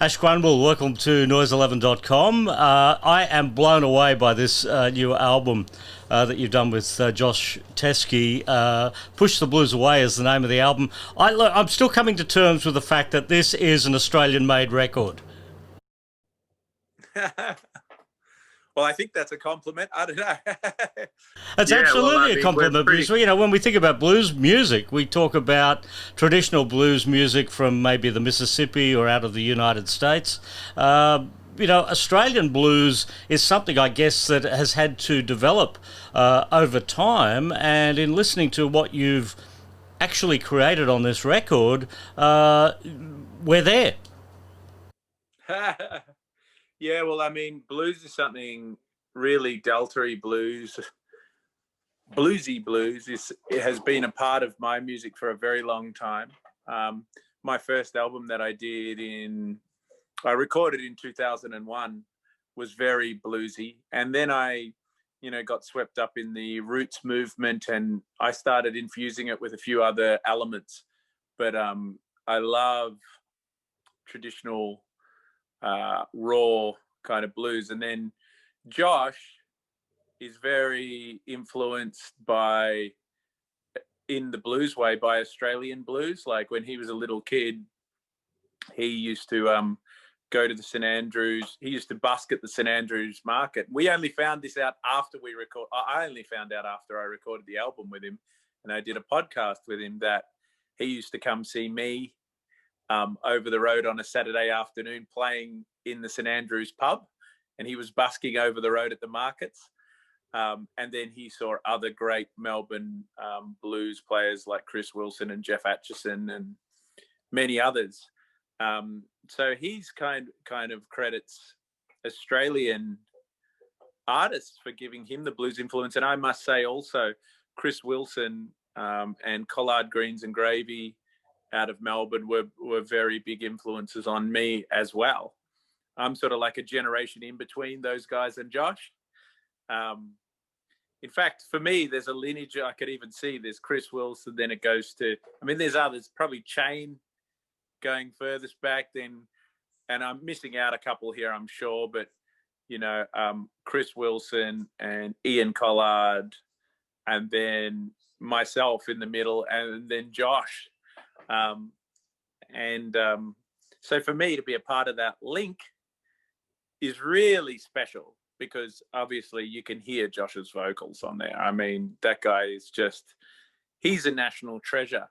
Ash Grunwald, welcome to noise11.com. I am blown away by this new album that you've done with Josh Teskey. Push the Blues Away is the name of the album. I'm still coming to terms with the fact that this is an Australian-made record. Well, I think that's a compliment. I don't know. It's absolutely a compliment because, when we think about blues music, we talk about traditional blues music from maybe the Mississippi or out of the United States. Australian blues is something, I guess, that has had to develop over time. And in listening to what you've actually created on this record, we're there. Yeah, well, I mean, blues is something really delta-y blues. Bluesy blues it has been a part of my music for a very long time. My first album that I recorded in 2001 was very bluesy. And then I, got swept up in the roots movement and I started infusing it with a few other elements. But I love traditional raw kind of blues. And then Josh is very influenced in the blues way by Australian blues. Like when he was a little kid, he used to go to the St Andrews. He used to busk at the St Andrews market. We only found this out after I only found out after I recorded the album with him and I did a podcast with him that he used to come see me over the road on a Saturday afternoon playing in the St Andrews pub, and he was busking over the road at the markets. And then he saw other great Melbourne blues players like Chris Wilson and Jeff Atchison and many others. So he's kind of credits Australian artists for giving him the blues influence. And I must say also Chris Wilson and Collard Greens and Gravy out of Melbourne were very big influences on me as well. I'm sort of like a generation in between those guys and Josh. In fact, for me, there's a lineage I could even see. There's Chris Wilson, then it goes to, there's others, probably Chain going furthest back then. And I'm missing out a couple here, I'm sure. But, Chris Wilson and Ian Collard, and then myself in the middle, and then Josh. So for me to be a part of that link is really special because obviously you can hear Josh's vocals on there. That guy is he's a national treasure.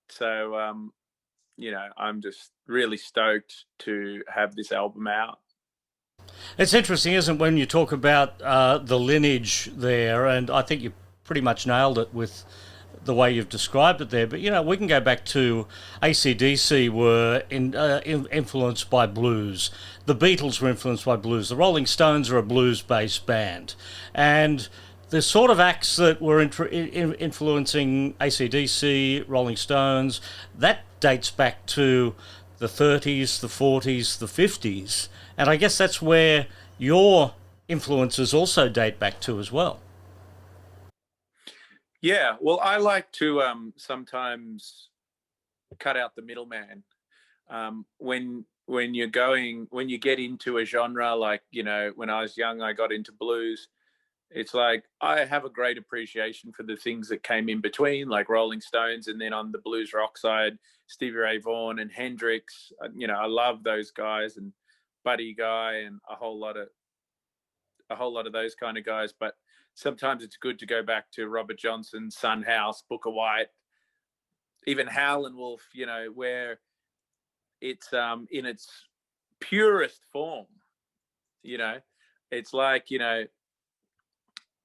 So, I'm just really stoked to have this album out. It's interesting, isn't it, when you talk about the lineage there, and I think you pretty much nailed it with the way you've described it there. But, we can go back to AC/DC were influenced by blues. The Beatles were influenced by blues. The Rolling Stones are a blues-based band. And the sort of acts that were influencing AC/DC, Rolling Stones, that dates back to the 30s, the 40s, the 50s. And I guess that's where your influences also date back to as well. Yeah, well, I like to sometimes cut out the middleman. When you get into a genre, like, when I was young, I got into blues. It's like I have a great appreciation for the things that came in between, like Rolling Stones, and then on the blues rock side, Stevie Ray Vaughan and Hendrix. I love those guys, and Buddy Guy, and a whole lot of those kind of guys. But sometimes it's good to go back to Robert Johnson, Son House, Booker White, even Howlin' Wolf, where it's in its purest form. It's like,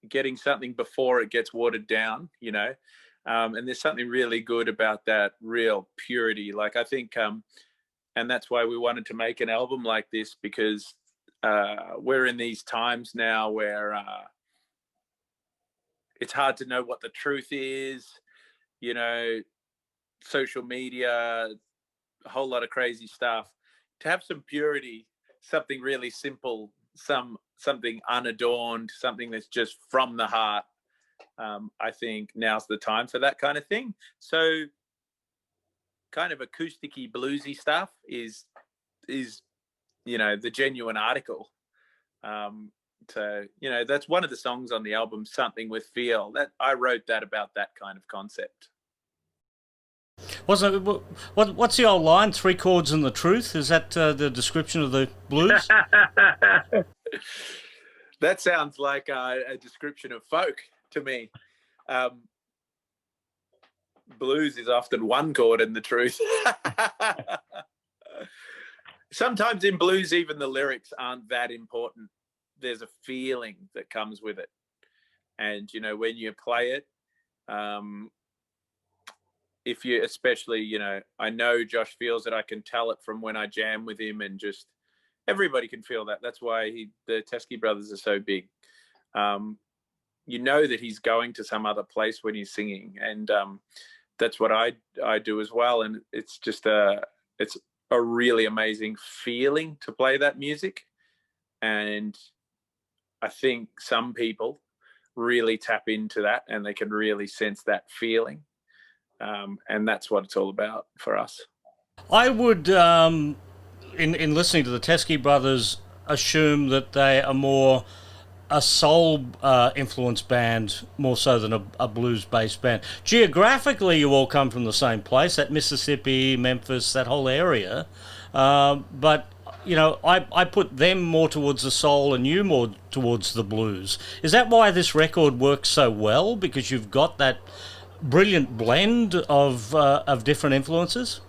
getting something before it gets watered down, and there's something really good about that real purity. Like, I think, and that's why we wanted to make an album like this, because we're in these times now where it's hard to know what the truth is, social media, a whole lot of crazy stuff. To have some purity, something really simple, something unadorned, something that's just from the heart. I think now's the time for that kind of thing. So kind of acousticy bluesy stuff is the genuine article. So, that's one of the songs on the album, Something with Feel. That I wrote that about that kind of concept. What's the old line? Three chords and the truth. Is that the description of the blues? That sounds like a description of folk to me. Blues is often one chord and the truth. Sometimes in blues, even the lyrics aren't that important. There's a feeling that comes with it. And, when you play it, if you especially, I know Josh feels it. I can tell it from when I jam with him, and just everybody can feel that. That's why the Teskey Brothers are so big. That he's going to some other place when he's singing. And that's what I do as well. And it's just it's a really amazing feeling to play that music. And I think some people really tap into that, and they can really sense that feeling. And that's what it's all about for us. I would, in listening to the Teskey Brothers, assume that they are more a soul influenced band more so than a blues based band. Geographically, you all come from the same place, that Mississippi, Memphis, that whole area. But I put them more towards the soul and you more towards the blues. Is that why this record works so well? Because you've got that brilliant blend of different influences?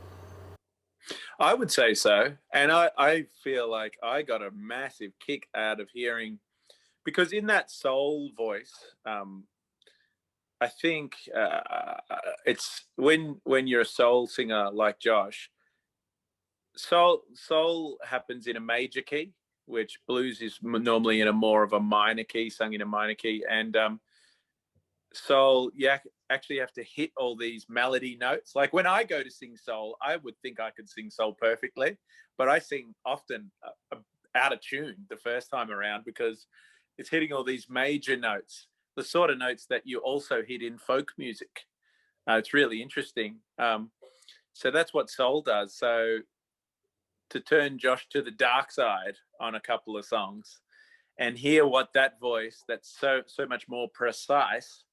I would say so. And I feel like I got a massive kick out of hearing, because in that soul voice, I think it's when you're a soul singer like Josh, soul happens in a major key, which blues is normally in a more of a minor key, sung in a minor key. And soul, you actually have to hit all these melody notes. Like when I go to sing soul, I would think I could sing soul perfectly, but I sing often out of tune the first time around, because it's hitting all these major notes, the sort of notes that you also hit in folk music. It's really interesting. So that's what soul does. So to turn Josh to the dark side on a couple of songs and hear what that voice that's so much more precise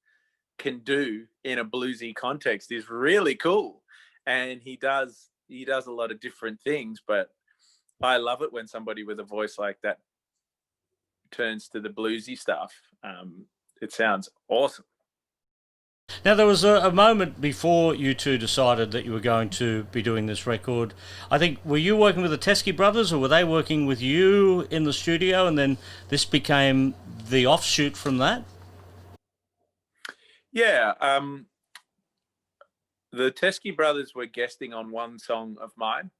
can do in a bluesy context is really cool. And he does a lot of different things, but I love it when somebody with a voice like that turns to the bluesy stuff. It sounds awesome. Now, there was a moment before you two decided that you were going to be doing this record. I think, were you working with the Teskey Brothers, or were they working with you in the studio, and then this became the offshoot from that? Yeah. The Teskey Brothers were guesting on one song of mine,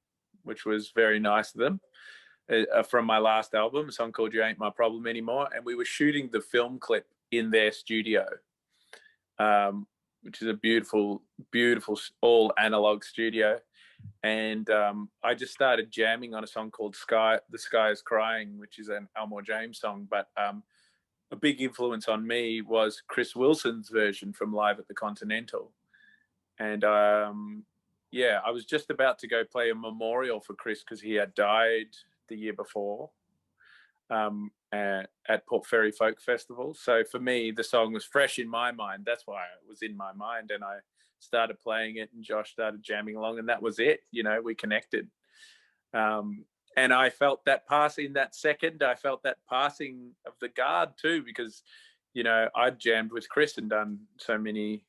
which was very nice of them, from my last album, a song called You Ain't My Problem Anymore. And we were shooting the film clip in their studio, which is a beautiful, beautiful, all analog studio. And I just started jamming on a song called The Sky is Crying, which is an Elmore James song. But a big influence on me was Chris Wilson's version from Live at the Continental. And I was just about to go play a memorial for Chris, because he had died the year before at Port Fairy Folk Festival. So for me, the song was fresh in my mind. That's why it was in my mind. And I started playing it, and Josh started jamming along, and that was it. We connected. And I felt that passing that second. I felt that passing of the guard too, because, I'd jammed with Chris and done so many,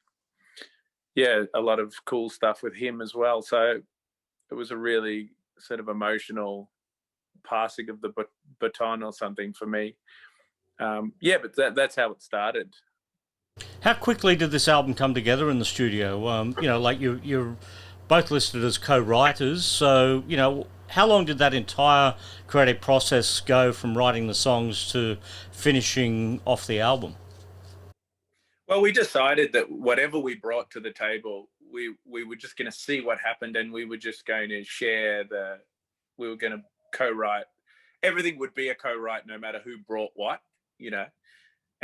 a lot of cool stuff with him as well. So it was a really sort of emotional passing of the baton or something for me. But that's how it started. How quickly did this album come together in the studio? Like you're both listed as co-writers, so how long did that entire creative process go from writing the songs to finishing off the album? Well, we decided that whatever we brought to the table, we were just going to see what happened, and we were just going to we were going to co-write. Everything would be a co-write no matter who brought what,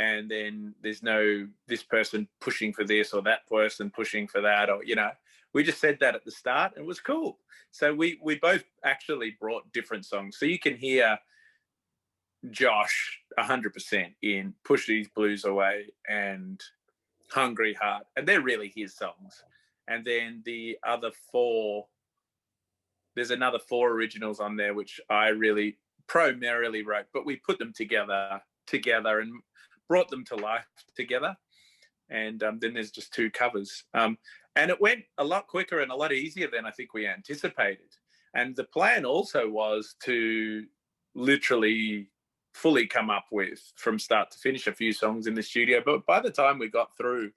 and then there's no this person pushing for this or that person pushing for that, or we just said that at the start, and it was cool. So we both actually brought different songs, so you can hear Josh 100% in Push These Blues Away and Hungry Heart, and they're really his songs. And then the other four, there's another 4 originals on there which I really primarily wrote, but we put them together and brought them to life together. And then there's just 2 covers, and it went a lot quicker and a lot easier than I think we anticipated. And the plan also was to literally fully come up with, from start to finish, a few songs in the studio. But by the time we got through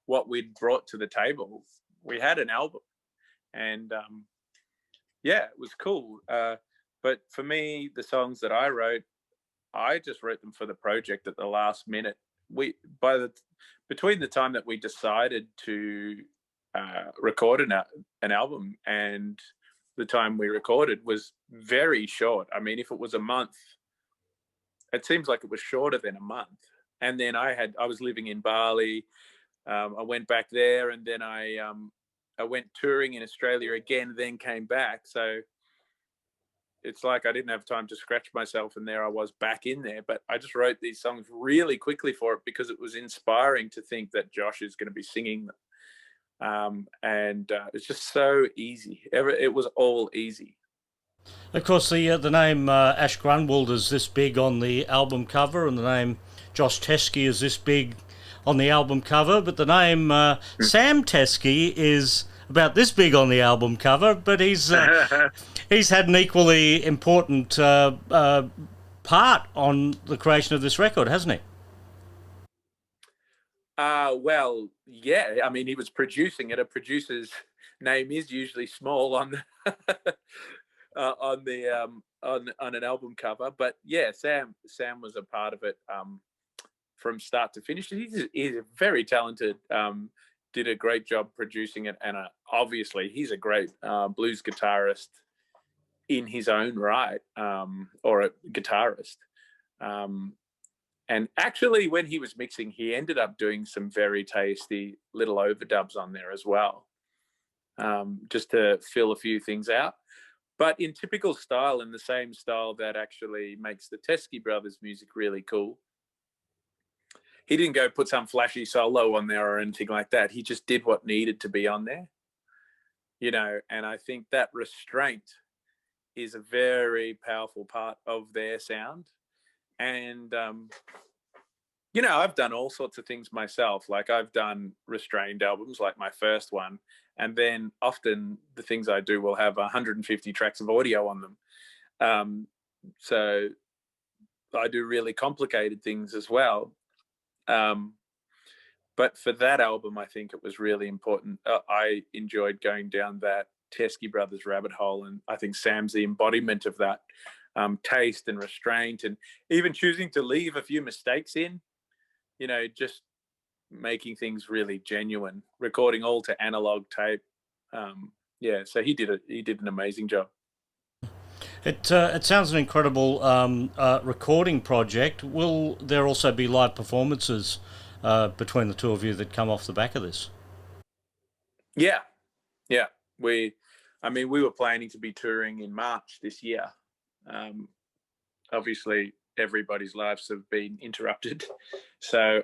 what we'd brought to the table, we had an album. And it was cool. But for me, the songs that I wrote, I just wrote them for the project at the last minute. Between the time that we decided to record an album and the time we recorded was very short. I mean, if it was a month, it seems like it was shorter than a month. And then I was living in Bali. I went back there, and then I went touring in Australia again, then came back. So it's like I didn't have time to scratch myself, and there I was back in there. But I just wrote these songs really quickly for it because it was inspiring to think that Josh is going to be singing them. And it's just so easy. It was all easy. Of course, the name Ash Grunwald is this big on the album cover, and the name Josh Teskey is this big on the album cover, but the name Sam Teskey is about this big on the album cover, but he's had an equally important part on the creation of this record, hasn't he? Well, yeah. I mean, he was producing it. A producer's name is usually small on the on an album cover, but yeah, Sam was a part of it from start to finish. He's very talented. Did a great job producing it, and obviously he's a great blues guitarist in his own right, or a guitarist. And actually, when he was mixing, he ended up doing some very tasty little overdubs on there as well, just to fill a few things out. But in typical style, in the same style that actually makes the Teskey Brothers music really cool. He didn't go put some flashy solo on there or anything like that. He just did what needed to be on there, and I think that restraint is a very powerful part of their sound. And, I've done all sorts of things myself. Like I've done restrained albums, like my first one. And then often the things I do will have 150 tracks of audio on them. So I do really complicated things as well. But for that album, I think it was really important. I enjoyed going down that Teskey Brothers rabbit hole, and I think Sam's the embodiment of that taste and restraint, and even choosing to leave a few mistakes in, just making things really genuine, recording all to analog tape. So he did an amazing job. It sounds an incredible recording project. Will there also be live performances between the two of you that come off the back of this? Yeah. We were planning to be touring in March this year. Obviously, everybody's lives have been interrupted. So,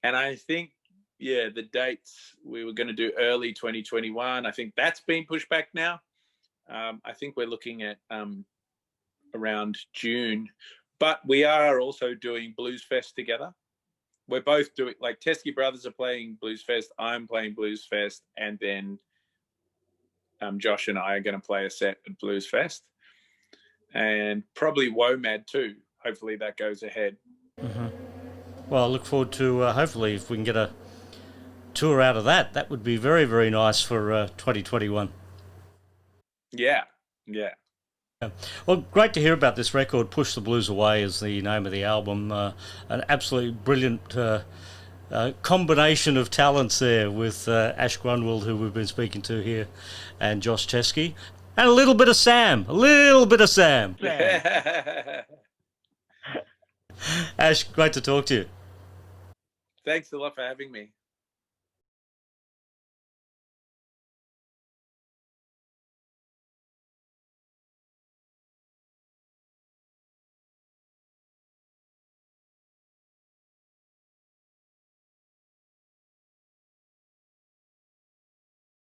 and I think, the dates we were going to do early 2021. I think that's been pushed back now. I think we're looking at around June, but we are also doing Blues Fest together. We're both doing, like, Teskey Brothers are playing Blues Fest, I'm playing Blues Fest, and then Josh and I are going to play a set at Blues Fest, and probably WOMAD too. Hopefully that goes ahead. Mm-hmm. Well, I look forward to hopefully if we can get a tour out of that. That would be very, very nice for 2021. Yeah. Well, great to hear about this record. Push the Blues Away is the name of the album. An absolutely brilliant combination of talents there with Ash Grunwald, who we've been speaking to here, and Josh Teskey, and a little bit of Sam. Ash, great to talk to you. Thanks a lot for having me.